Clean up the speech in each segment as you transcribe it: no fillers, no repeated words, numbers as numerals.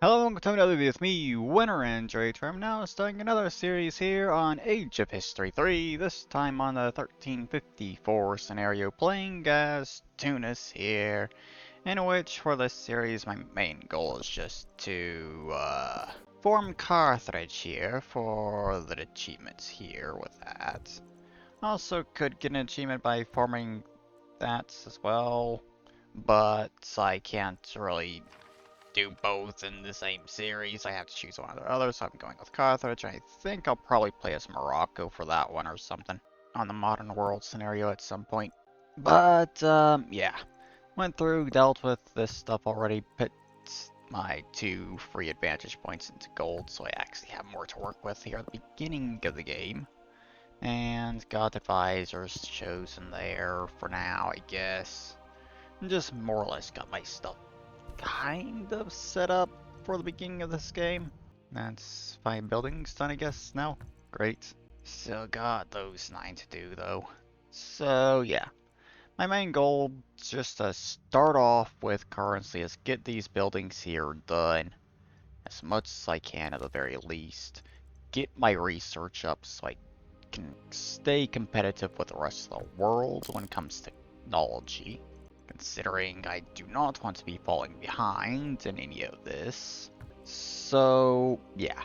Hello and welcome to another video with me, Winner and Drater. I'm now starting another series here on Age of History 3, this time on the 1354 scenario, playing as Tunis here, in which for this series my main goal is just to form Carthage here for the achievements here with that. Also could get an achievement by forming that as well, but I can't really do both in the same series. I have to choose one or the other, so I'm going with Carthage. I think I'll probably play as Morocco for that one or something on the modern world scenario at some point. But, yeah. Went through, dealt with this stuff already, put my 2 free advantage points into gold, so I actually have more to work with here at the beginning of the game. And got advisors chosen there for now, I guess. And just more or less got my stuff kind of set up for the beginning of this game. That's 5 buildings done, I guess, now. Great. Still got those 9 to do, though. So, yeah. My main goal is just to start off with currency is get these buildings here done as much as I can at the very least. Get my research up so I can stay competitive with the rest of the world when it comes to technology, considering I do not want to be falling behind in any of this. So, yeah.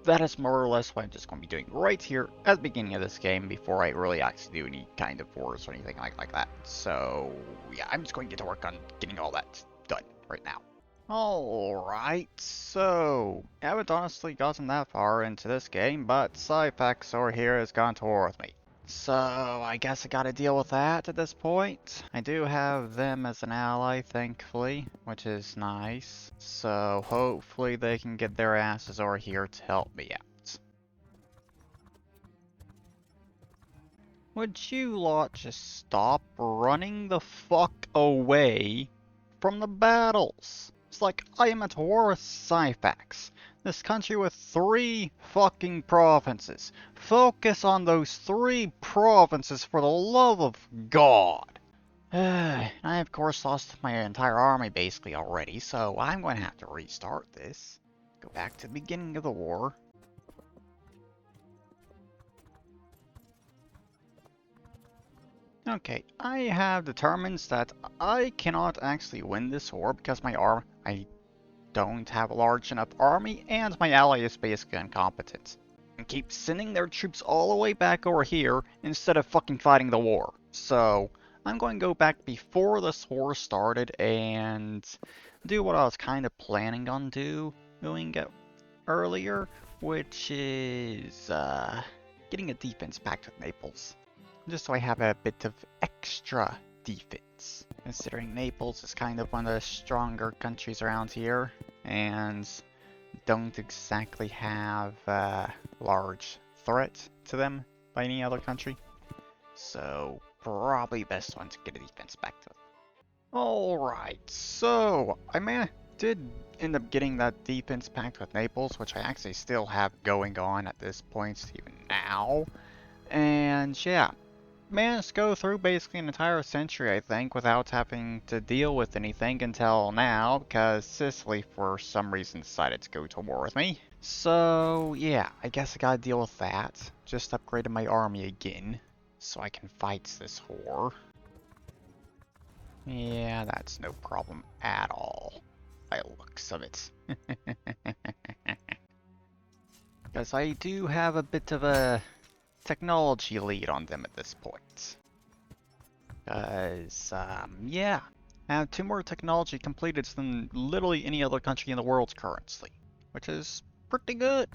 That is more or less what I'm just going to be doing right here at the beginning of this game before I really actually do any kind of wars or anything like that. So, yeah, I'm just going to get to work on getting all that done right now. Alright, so, I haven't honestly gotten that far into this game, but Syphax over here has gone to war with me. So, I guess I gotta deal with that at this point. I do have them as an ally, thankfully, which is nice. So, hopefully they can get their asses over here to help me out. Would you lot just stop running the fuck away from the battles? It's like I am at war with Syphax. This country with 3 fucking provinces. Focus on those 3 provinces for the love of God. I of course lost my entire army basically already, so I'm going to have to restart this. Go back to the beginning of the war. Okay, I have determined that I cannot actually win this war because I don't have a large enough army, and my ally is basically incompetent. And keep sending their troops all the way back over here instead of fucking fighting the war. So, I'm going to go back before this war started and do what I was kind of planning on doing it earlier, which is getting a defense pact with Naples. Just so I have a bit of extra defense, considering Naples is kind of one of the stronger countries around here, and don't exactly have a large threat to them by any other country. So, probably best one to get a defense back to. Alright, so did end up getting that defense pact with Naples, which I actually still have going on at this point, even now. And yeah, managed to go through basically an entire century, I think, without having to deal with anything until now, because Sicily, for some reason, decided to go to war with me. So, yeah, I guess I gotta deal with that. Just upgraded my army again, so I can fight this war. Yeah, that's no problem at all, by the looks of it. Because I do have a bit of a technology lead on them at this point. Because, yeah, I have 2 more technology completed than literally any other country in the world currently, which is pretty good.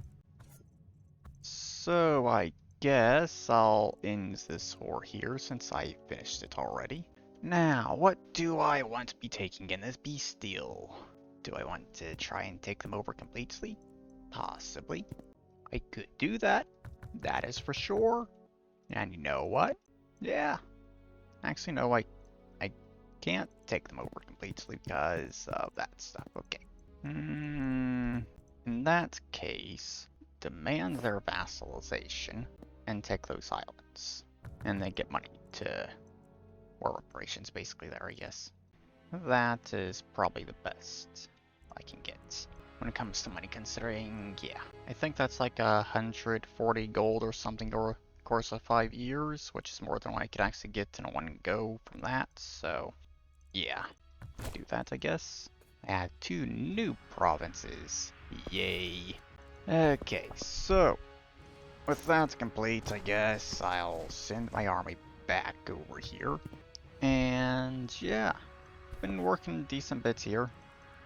So I guess I'll end this war here since I finished it already. Now, what do I want to be taking in this beast deal? Do I want to try and take them over completely? Possibly. I could do that. That is for sure. And you know what? Yeah. Actually, no, I can't take them over completely because of that stuff. Okay. In that case, demand their vassalization and take those islands. And then get money to war reparations basically there, I guess. That is probably the best I can get. when it comes to money, considering, yeah, I think that's like 140 gold or something over the course of 5 years, which is more than what I could actually get in one go from that, so yeah, do that I guess. Add 2 new provinces, yay. Okay, so with that complete, I guess I'll send my army back over here, and yeah, been working decent bits here.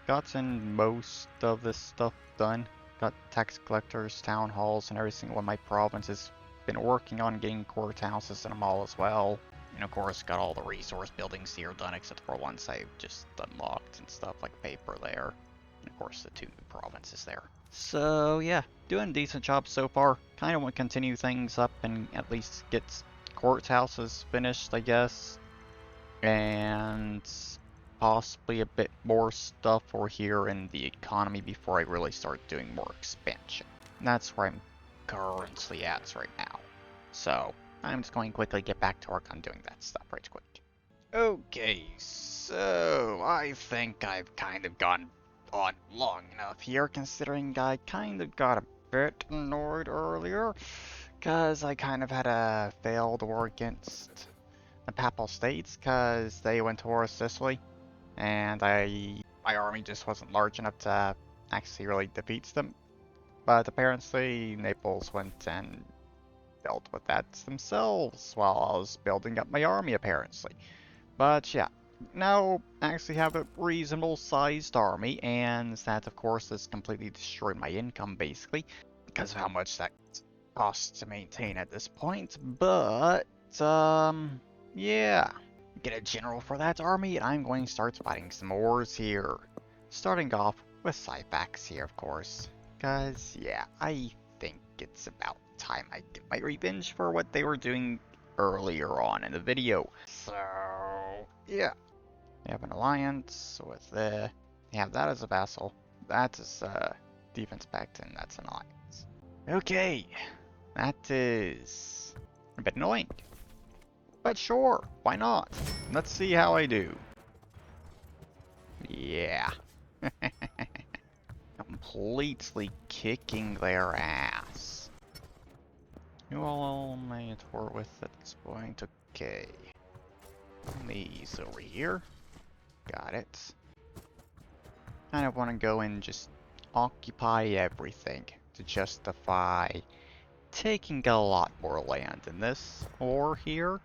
Gotten most of this stuff done. Got tax collectors, town halls, and every single one of my provinces. Been working on getting courthouses in them all as well. And of course, got all the resource buildings here done, except for ones I've just unlocked and stuff like paper there. And of course, the 2 new provinces there. So yeah, doing a decent job so far. Kind of want to continue things up and at least get courthouses finished, I guess. And possibly a bit more stuff for here in the economy before I really start doing more expansion. And that's where I'm currently at right now. So I'm just going to quickly get back to work on doing that stuff right quick. Okay, so I think I've kind of gone on long enough here, considering I kind of got a bit annoyed earlier, because I kind of had a failed war against the Papal States, because they went to war with Sicily. And my army just wasn't large enough to actually really defeat them. But apparently Naples went and dealt with that themselves while I was building up my army apparently. But yeah, now I actually have a reasonable sized army, and that of course has completely destroyed my income basically, because of how much that costs to maintain at this point. But, yeah. Get a general for that army, and I'm going to start fighting some wars here. Starting off with Syphax here, of course. Because, yeah, I think it's about time I get my revenge for what they were doing earlier on in the video. So, yeah. They have an alliance with they have that as a vassal. That is defense pact, and that's an alliance. Okay, that is a bit annoying. But sure, why not? Let's see how I do. Yeah. Completely kicking their ass. Who all am I at war with at this point? Okay. These over here. Got it. Kind of want to go and just occupy everything to justify taking a lot more land in this war here.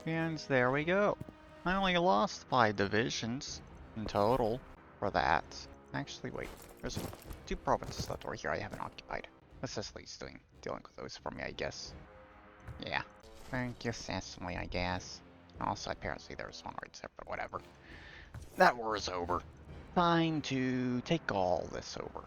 And there we go. I only lost 5 divisions in total for that. Actually, wait. There's 2 provinces left over here I haven't occupied. Sicily's dealing with those for me, I guess. Yeah. Thank you, Sicily, I guess. Also, apparently there's one right there, but whatever. That war is over. Time to take all this over.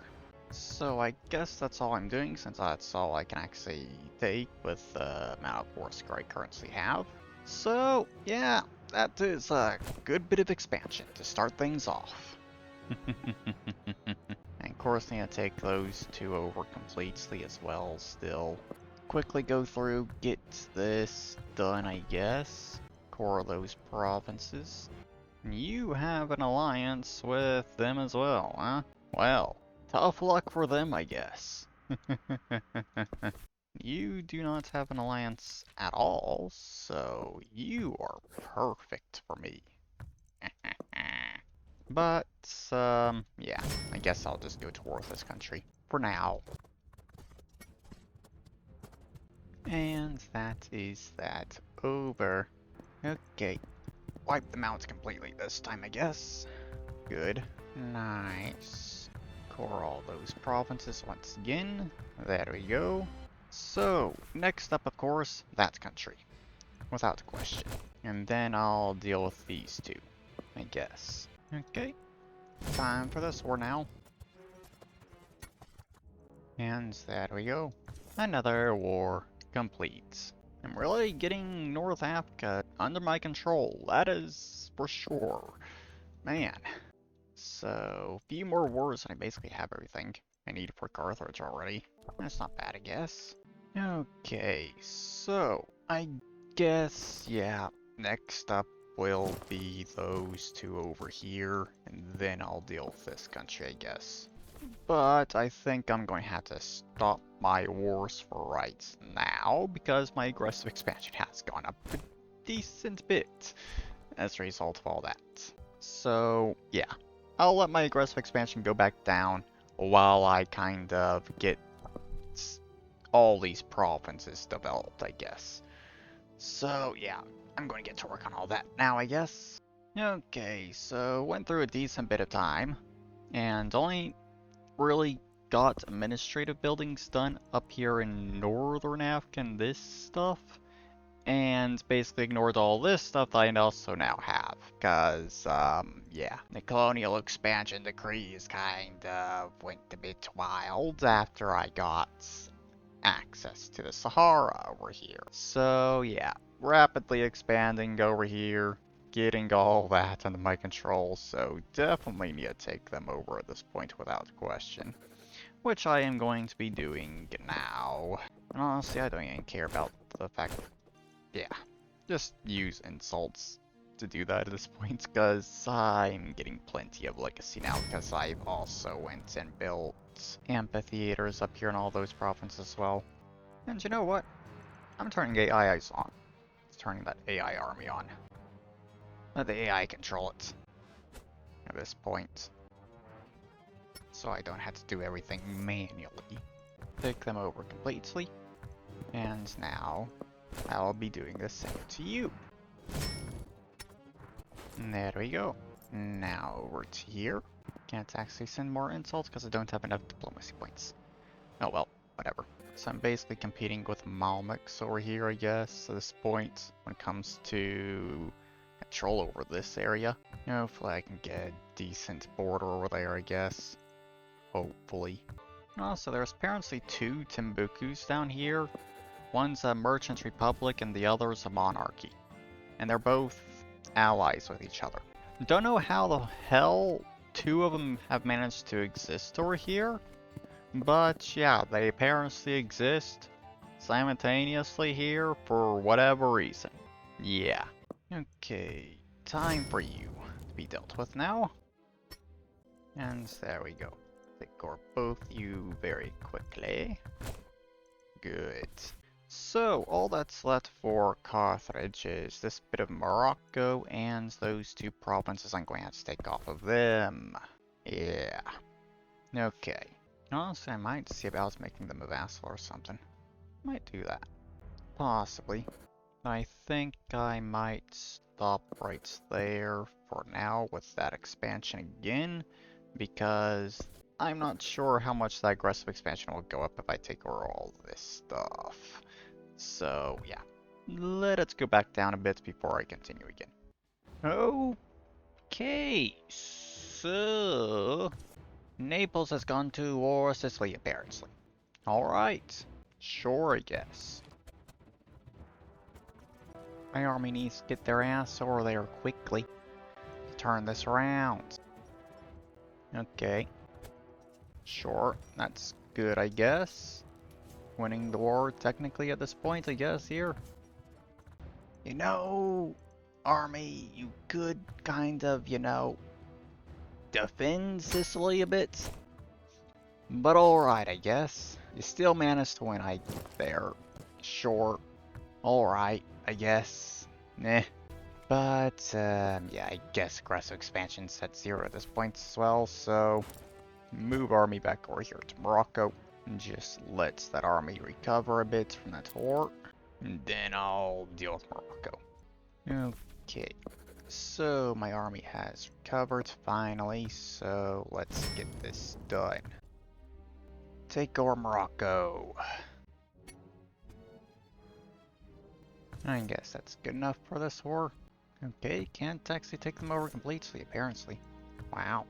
So I guess that's all I'm doing, since that's all I can actually take with the amount of war score I currently have. So, yeah, that is a good bit of expansion to start things off. And of course, I need to take those 2 over completely as well still. Quickly go through, get this done, I guess. Core those provinces. You have an alliance with them as well, huh? Well, tough luck for them, I guess. You do not have an alliance at all, so you are perfect for me. But, yeah, I guess I'll just go to war with this country for now. And that is that over. Okay, wipe them out completely this time, I guess. Good. Nice. Core all those provinces once again. There we go. So, next up, of course, that country. Without question. And then I'll deal with these 2, I guess. Okay. Time for this war now. And there we go. Another war complete. I'm really getting North Africa under my control. That is for sure. Man. So, a few more wars and I basically have everything I need for Carthage already. That's not bad, I guess. Okay, so I guess, yeah, next up will be those two over here, and then I'll deal with this country, I guess. But I think I'm going to have to stop my wars for right now, because my aggressive expansion has gone up a decent bit as a result of all that. So, yeah. I'll let my aggressive expansion go back down while I kind of get all these provinces developed, I guess. So, yeah. I'm going to get to work on all that now, I guess. Okay, so went through a decent bit of time, and only really got administrative buildings done up here in northern Africa and this stuff, and basically ignored all this stuff that I also now have, because, yeah, the colonial expansion decrees kind of went a bit wild after I got access to the Sahara over here. So, yeah, rapidly expanding over here, getting all that under my control, so definitely need to take them over at this point without question. Which I am going to be doing now. And honestly, I don't even care about the fact that, yeah, just use insults to do that at this point, because I'm getting plenty of legacy now, because I've also went and built amphitheaters up here in all those provinces as well. And you know what? I'm turning AIs on. It's turning that AI army on. Let the AI control it at this point, so I don't have to do everything manually. Take them over completely, and now I'll be doing the same to you. And there we go. Now over to here. Can't actually send more insults because I don't have enough diplomacy points. Oh well, whatever. So I'm basically competing with Malmix over here, I guess, at this point, when it comes to control over this area. Hopefully I can get a decent border over there, I guess. Hopefully. Also, there's apparently two Timbuktus down here. One's a Merchant Republic and the other's a monarchy. And they're both allies with each other. Don't know how the hell two of them have managed to exist over here. But yeah, they apparently exist simultaneously here for whatever reason. Yeah. Okay, time for you to be dealt with now. And there we go. Take over both you very quickly. Good. So, all that's left for Carthage is this bit of Morocco and those two provinces I'm going to have to take off of them. Yeah. Okay. Honestly, I might see about making them a vassal or something. Might do that. Possibly. I think I might stop right there for now with that expansion again, because I'm not sure how much that aggressive expansion will go up if I take over all this stuff. So, yeah. Let us go back down a bit before I continue again. Okay, so Naples has gone to war with Sicily, apparently. Alright, sure, I guess. My army needs to get their ass over there quickly to turn this around. Okay. Sure, that's good, I guess. Winning the war, technically, at this point, I guess, here. You know, army, you could kind of, defend Sicily a bit. But alright, I guess. You still managed to win there. Sure. Alright, I guess. Meh. But, yeah, I guess aggressive expansion's at 0 at this point as well, so move army back over here to Morocco. And just let that army recover a bit from that war. And then I'll deal with Morocco. Okay. So, my army has recovered finally, so let's get this done. Take over Morocco. I guess that's good enough for this war. Okay, can't actually take them over completely, apparently. Wow.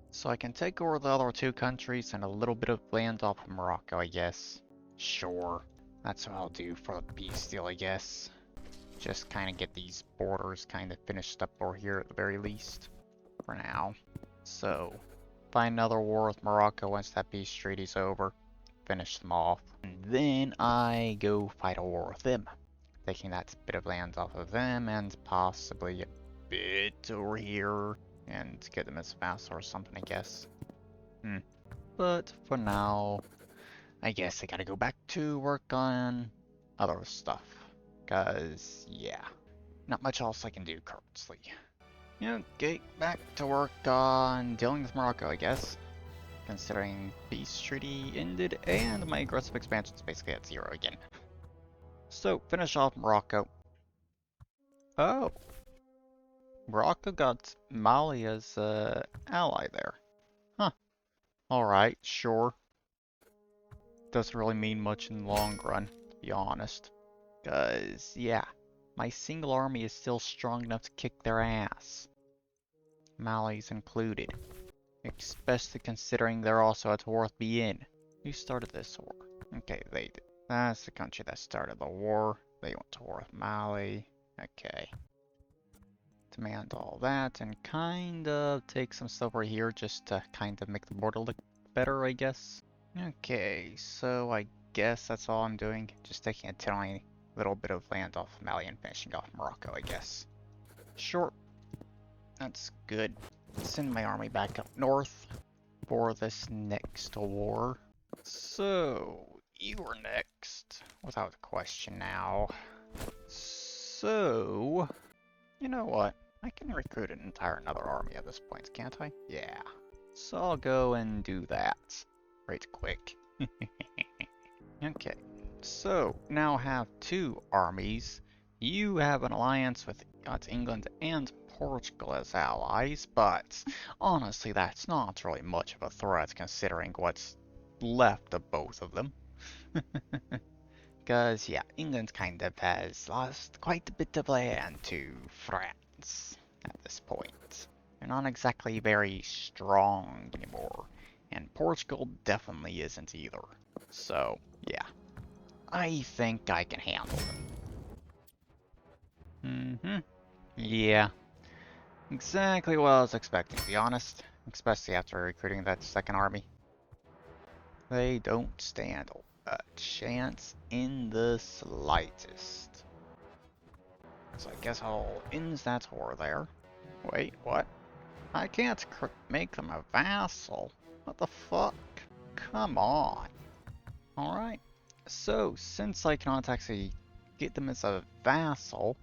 So I can take over the other two countries and a little bit of land off of Morocco, I guess. Sure. That's what I'll do for the peace deal, I guess. Just kind of get these borders kind of finished up over here at the very least. For now. So, find another war with Morocco once that peace treaty's over. Finish them off. And then I go fight a war with them. Taking that bit of land off of them and possibly over here and get them as fast or something, I guess. But for now, I guess I gotta go back to work on other stuff. Cause, yeah, not much else I can do currently. Okay, back to work on dealing with Morocco, I guess. Considering peace treaty ended and my aggressive expansion is basically at 0 again. So, finish off Morocco. Oh, Morocco got Mali as ally there. Huh. Alright, sure. Doesn't really mean much in the long run, to be honest. Cause, yeah, my single army is still strong enough to kick their ass. Mali's included. Especially considering they're also at war with BN. Who started this war? Okay, they did. That's the country that started the war. They went to war with Mali. Okay. Demand all that and kind of take some stuff over here just to kind of make the border look better, I guess. Okay, so I guess that's all I'm doing. Just taking a tiny little bit of land off Mali and finishing off Morocco, I guess. Sure. That's good. Send my army back up north for this next war. So, you are next, without question now. So, you know what? I can recruit an entire another army at this point, can't I? Yeah. So I'll go and do that. Right quick. Okay. So, now have 2 armies. You have an alliance with England and Portugal as allies, but honestly that's not really much of a threat considering what's left of both of them. Because, yeah, England kind of has lost quite a bit of land to France at this point. They're not exactly very strong anymore, and Portugal definitely isn't either. So, yeah, I think I can handle them. Yeah, exactly what I was expecting, to be honest, especially after recruiting that second army. They don't stand a chance in the slightest. So I guess I'll end that war there. Wait, what? I can't make them a vassal. What the fuck? Come on. Alright. So, since I cannot actually get them as a vassal,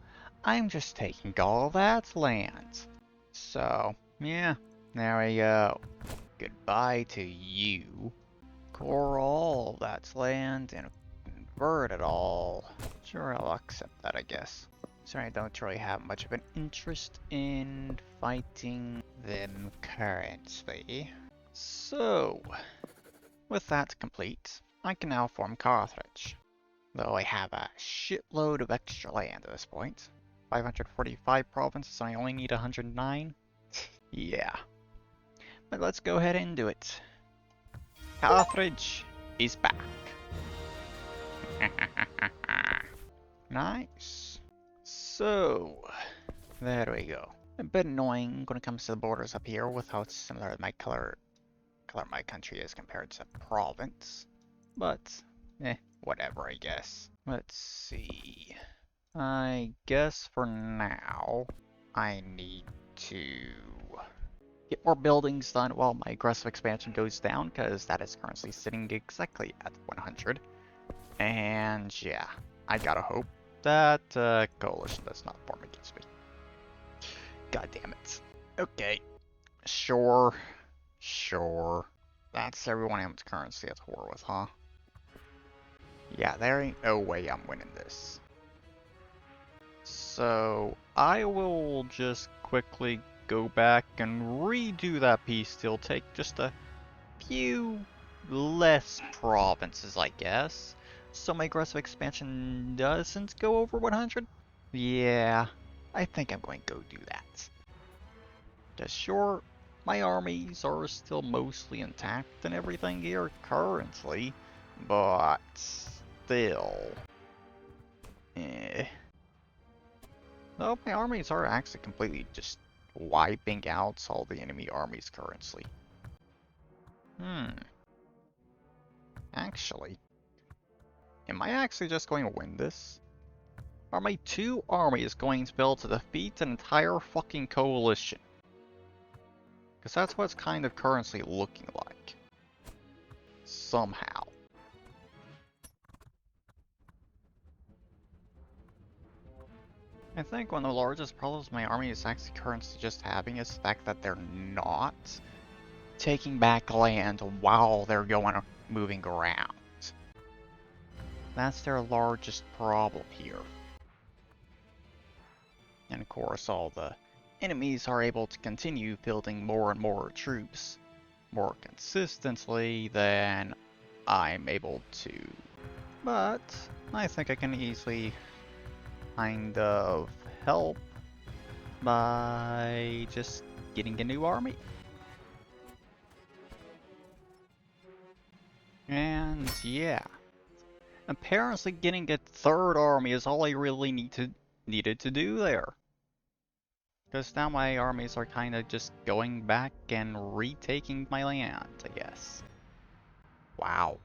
I'm just taking all that land. So, yeah, there we go. Goodbye to you. Core all that land and convert it all. Sure, I'll accept that, I guess. Sorry, I don't really have much of an interest in fighting them currently. So, with that complete, I can now form Carthage. Though I have a shitload of extra land at this point. 545 provinces and I only need 109? Yeah. But let's go ahead and do it. Carthage is back. Nice. So, there we go. A bit annoying when it comes to the borders up here with how similar my color my country is compared to province. But, whatever I guess. Let's see. I guess for now, I need to get more buildings done while my aggressive expansion goes down, because that is currently sitting exactly at 100. And yeah, I gotta hope that coalition does not form against me. God damn it. Okay, sure. That's everyone I'm currently at war with, huh? Yeah, there ain't no way I'm winning this. So, I will just quickly go back and redo that peace deal, take just a few less provinces, I guess. So my aggressive expansion doesn't go over 100? Yeah, I think I'm going to go do that. Just sure, my armies are still mostly intact and everything here currently, but still. Though my armies are actually completely just wiping out all the enemy armies currently. Actually, am I actually just going to win this? Are my two armies going to be able to defeat an entire fucking coalition? Because that's what it's kind of currently looking like. Somehow. I think one of the largest problems my army is actually currently just having is the fact that they're not taking back land while they're moving around. That's their largest problem here. And of course, all the enemies are able to continue building more and more troops more consistently than I'm able to. But I think I can easily kind of help by just getting a new army. And yeah, apparently getting a third army is all I really needed to do there. Because now my armies are kind of just going back and retaking my land, I guess. Wow.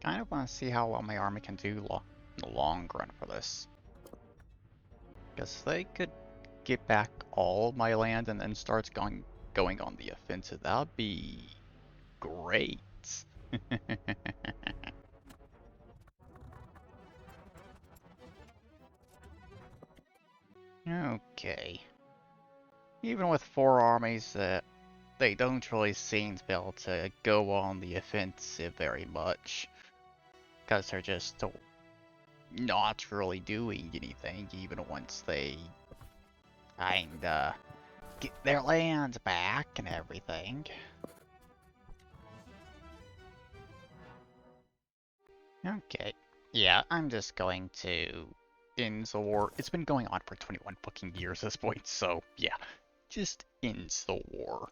Kind of want to see how well my army can do in the long run for this. Because they could get back all of my land and then start going on the offensive. That'd be great. Okay. Even with 4 armies, they don't really seem to be able to go on the offensive very much. Because they're just not really doing anything, even once they kinda get their lands back and everything. Okay. Yeah, I'm just going to end the war. It's been going on for 21 fucking years at this point, so yeah. Just ends the war.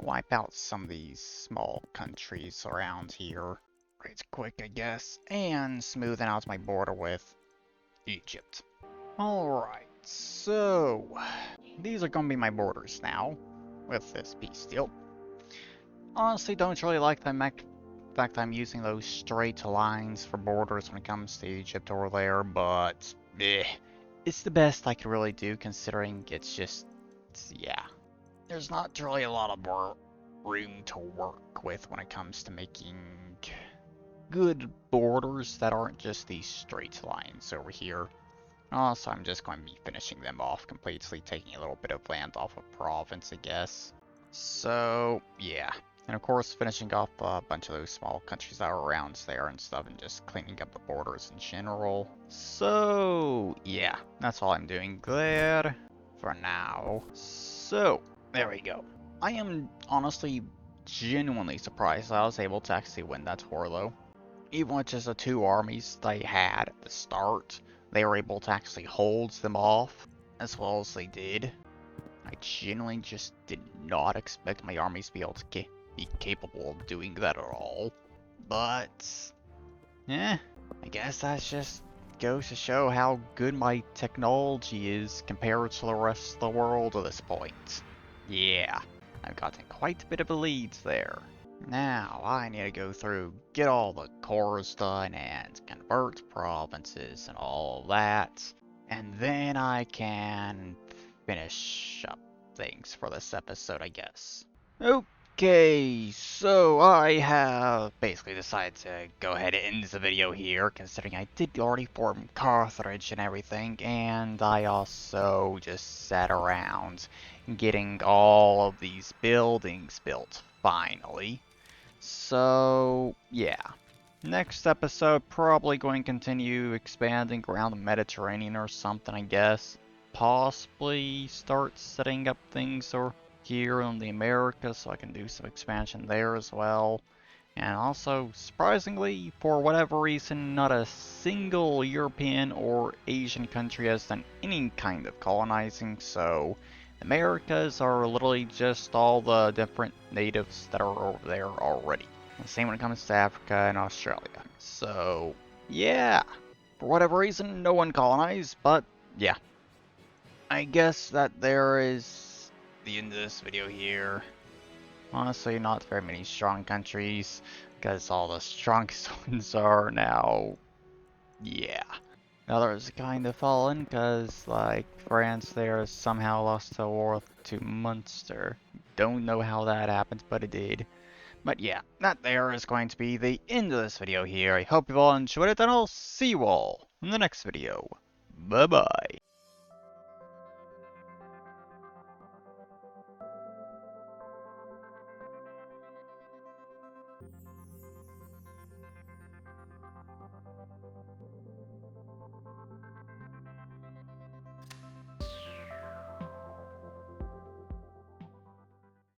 Wipe out some of these small countries around here. Right quick, I guess. And smoothing out my border with Egypt. Alright, so these are gonna be my borders now with this peace deal. Honestly, don't really like the fact I'm using those straight lines for borders when it comes to Egypt over there, but it's the best I can really do considering yeah. There's not really a lot of more room to work with when it comes to making good borders that aren't just these straight lines over here. Also, I'm just going to be finishing them off completely, taking a little bit of land off of province, I guess. So, yeah. And of course, finishing off a bunch of those small countries that are around there and stuff, and just cleaning up the borders in general. So, yeah. That's all I'm doing there for now. So, there we go. I am honestly genuinely surprised I was able to actually win that war, though. Even with just the 2 armies they had at the start, they were able to actually hold them off as well as they did. I genuinely just did not expect my armies to be able to be capable of doing that at all. But, I guess that just goes to show how good my technology is compared to the rest of the world at this point. Yeah, I've gotten quite a bit of a lead there. Now, I need to go through, get all the cores done, and convert provinces and all that. And then I can finish up things for this episode, I guess. Okay, so I have basically decided to go ahead and end the video here, considering I did already form Carthage and everything, and I also just sat around getting all of these buildings built, finally. So, yeah. Next episode, probably going to continue expanding around the Mediterranean or something, I guess. Possibly start setting up things or here in the Americas so I can do some expansion there as well. And also, surprisingly, for whatever reason, not a single European or Asian country has done any kind of colonizing, so the Americas are literally just all the different natives that are over there already. The same when it comes to Africa and Australia. So, yeah. For whatever reason, no one colonized, but yeah. I guess that there is the end of this video here. Honestly, not very many strong countries, because all the strongest ones are now Yeah. Others kind of fallen because, like, France there somehow lost the war to Munster. Don't know how that happened, but it did. But yeah, that there is going to be the end of this video here. I hope you all enjoyed it, and I'll see you all in the next video. Bye bye.